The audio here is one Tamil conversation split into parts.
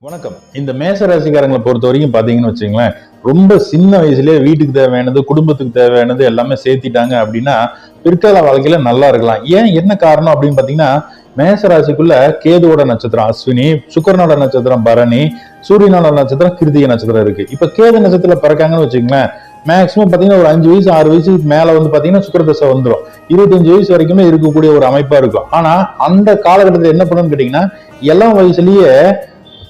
வணக்கம். இந்த மேச ராசிக்காரங்களை பொறுத்த வரைக்கும் பாத்தீங்கன்னு வச்சுங்களேன், ரொம்ப சின்ன வயசுலயே வீட்டுக்கு தேவையானது, குடும்பத்துக்கு தேவையானது எல்லாமே சேர்த்திட்டாங்க அப்படின்னா பிற்கால வாழ்க்கையில நல்லா இருக்கலாம். ஏன் என்ன காரணம் அப்படின்னு பாத்தீங்கன்னா, மேச ராசிக்குள்ள கேதுவோட நட்சத்திரம் அஸ்வினி, சுக்கரனோட நட்சத்திரம் பரணி, சூரியனோட நட்சத்திரம் கிருத்திகை நட்சத்திரம் இருக்கு. இப்ப கேது நட்சத்திரத்துல பிறக்காங்கன்னு வச்சுங்களேன், மேக்சிமம் பாத்தீங்கன்னா ஒரு 5 வயசு 6 வயசுக்கு மேல பாத்தீங்கன்னா சுக்கிர தசை வந்துடும். 25 வயசு வரைக்குமே இருக்கக்கூடிய ஒரு அமைப்பா இருக்கும். ஆனா அந்த காலகட்டத்தில் என்ன பண்ணுன்னு கேட்டீங்கன்னா, இளம் வயசுலயே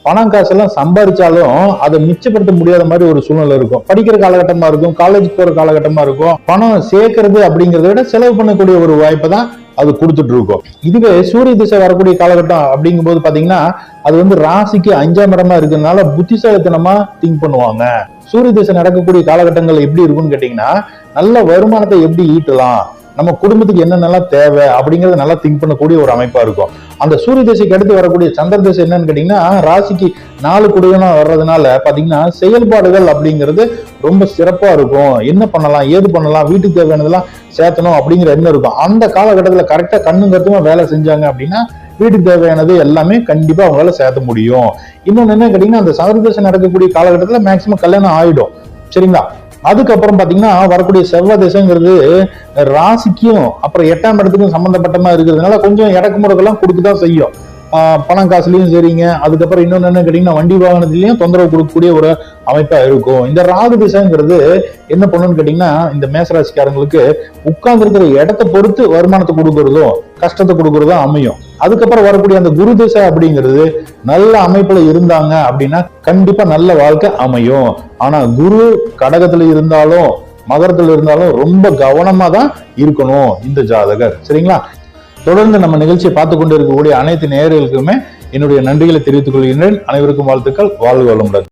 பணம் காசெல்லாம் சம்பாதிச்சாலும் அதை மிச்சப்படுத்த முடியாத மாதிரி ஒரு சூழ்நிலை இருக்கும். படிக்கிற காலகட்டமா இருக்கும், காலேஜ் போற காலகட்டமா இருக்கும். பணம் சேர்க்கறது அப்படிங்கிறத விட செலவு பண்ணக்கூடிய ஒரு வாய்ப்பை தான் அது கொடுத்துட்டு இருக்கும். இதுவே சூரிய திசை வரக்கூடிய காலகட்டம் அப்படிங்கும் போது பாத்தீங்கன்னா, அது ராசிக்கு 5ஆம் இடமா இருக்கிறதுனால புத்திசாலித்தனமா திங்க் பண்ணுவாங்க. சூரிய திசை நடக்கக்கூடிய காலகட்டங்கள் எப்படி இருக்கும்னு கேட்டீங்கன்னா, நல்ல வருமானத்தை எப்படி ஈட்டலாம், நம்ம குடும்பத்துக்கு என்னென்னலாம் தேவை அப்படிங்கறத நல்லா திங்க் பண்ணக்கூடிய ஒரு அமைப்பா இருக்கும். அந்த சூரிய திசைக்கு அடுத்து வரக்கூடிய சந்திர திசை என்னன்னு கேட்டீங்கன்னா, ராசிக்கு 4 குடியனா வர்றதுனால பாத்தீங்கன்னா செயல்பாடுகள் அப்படிங்கிறது ரொம்ப சிறப்பா இருக்கும். என்ன பண்ணலாம், ஏது பண்ணலாம், வீட்டுக்கு தேவையானதெல்லாம் சேர்த்தணும் அப்படிங்கிற எண்ணம் இருக்கும். அந்த காலகட்டத்துல கரெக்டா கண்ணும் கருத்துமா வேலை செஞ்சாங்க அப்படின்னா வீட்டுக்கு தேவையானது எல்லாமே கண்டிப்பா அவங்களால சேர்த்த முடியும். இன்னொன்னு என்ன கேட்டீங்கன்னா, அந்த சந்திர திசை நடக்கக்கூடிய காலகட்டத்துல மேக்சிமம் கல்யாணம் ஆயிடும். சரிங்களா? அதுக்கப்புறம் பாத்தீங்கன்னா வரக்கூடிய செவ்வாய் திசைங்கிறது ராசிக்கும் அப்புறம் 8ஆம் இடத்துக்கும் சம்பந்தப்பட்டமா இருக்கிறதுனால கொஞ்சம் இடக்குமுறைகள்லாம் கொடுக்கதான் செய்யும். பணம் காசுலயும் சரிங்க. அதுக்கப்புறம் இன்னொன்னு என்ன கேட்டீங்கன்னா, வண்டி வாகனத்திலயும் தொந்தரவு கொடுக்கக்கூடிய ஒரு அமைப்பா இருக்கும். இந்த ராகு திசைங்கிறது என்ன பண்ணுன்னு கேட்டீங்கன்னா, இந்த மேசராசிக்காரங்களுக்கு உட்கார்ந்து இருக்கிற இடத்தை பொறுத்து வருமானத்தை கொடுக்கறதும் கஷ்டத்தை கொடுக்கறதும் அமையும். அதுக்கப்புறம் வரக்கூடிய அந்த குரு திசை அப்படிங்கிறது நல்ல அமைப்புல இருந்தாங்க அப்படின்னா கண்டிப்பா நல்ல வாழ்க்கை அமையும். ஆனா குரு கடகத்துல இருந்தாலும் மகரத்துல இருந்தாலும் ரொம்ப கவனமா தான் இருக்கணும் இந்த ஜாதகர். சரிங்களா? தொடர்ந்து நம்ம நிகழ்ச்சியை பார்த்து கொண்டு இருக்கக்கூடிய அனைத்து நேயர்களுக்குமே என்னுடைய நன்றிகளை தெரிவித்துக் கொள்கின்றேன். அனைவருக்கும் வாழ்த்துக்கள். வாழ்க வளமுடன்.